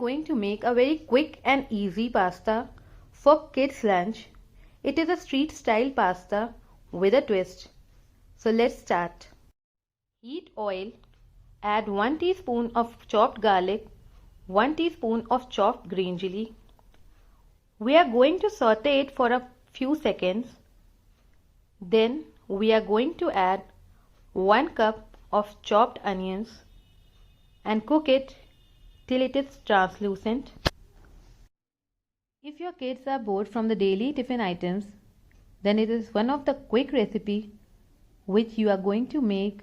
going to make a very quick and easy pasta for kids' lunch. It is a street style pasta with a twist. So let's start. Heat oil. Add 1 teaspoon of chopped garlic, 1 teaspoon of chopped green chilli. We are going to saute it for a few seconds. Then we are going to add 1 cup of chopped onions and cook it till it is translucent. If your kids are bored from the daily tiffin items, then it is one of the quick recipe which you are going to make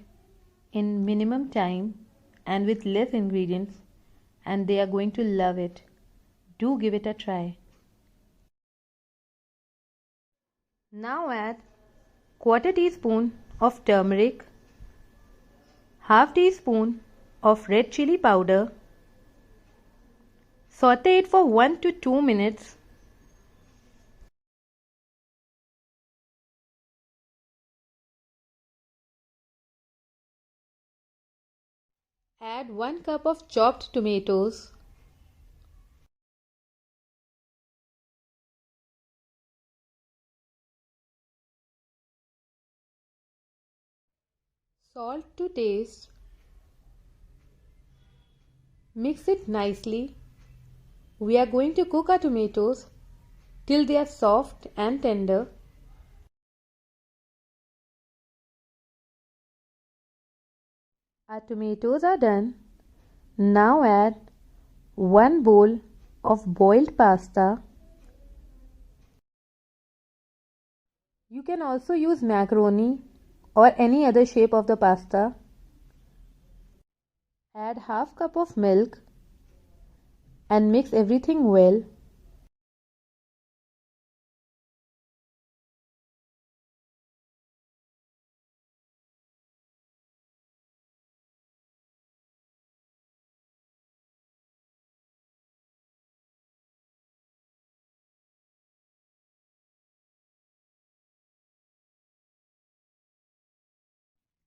in minimum time and with less ingredients, and they are going to love it. Do give it a try. Now add quarter teaspoon of turmeric, half teaspoon of red chili powder. Saute it for 1 to 2 minutes. Add 1 cup of chopped tomatoes. Salt to taste. Mix it nicely. We are going to cook our tomatoes till they are soft and tender. Our tomatoes are done. Now add 1 bowl of boiled pasta. You can also use macaroni or any other shape of the pasta. Add half cup of milk and mix everything well.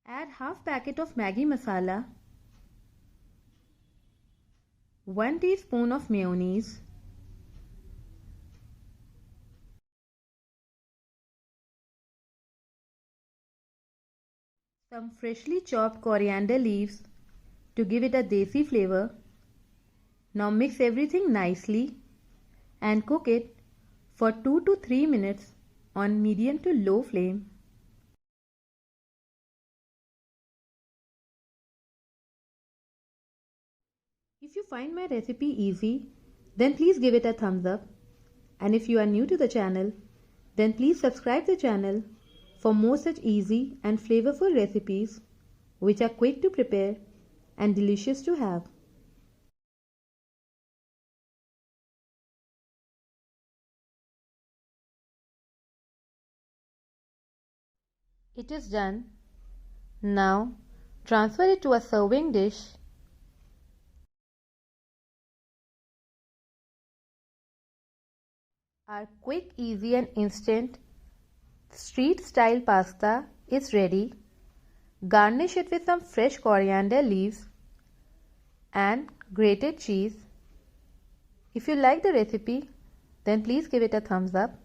Add half packet of Maggi masala, 1 teaspoon of mayonnaise, some freshly chopped coriander leaves to give it a desi flavor. Now mix everything nicely and cook it for 2 to 3 minutes on medium to low flame. If you find my recipe easy, then please give it a thumbs up. And if you are new to the channel, then please subscribe the channel for more such easy and flavorful recipes which are quick to prepare and delicious to have. It is done. Now transfer it to a serving dish. Our quick, easy and instant street style pasta is ready. Garnish it with some fresh coriander leaves and grated cheese. If you like the recipe, then please give it a thumbs up.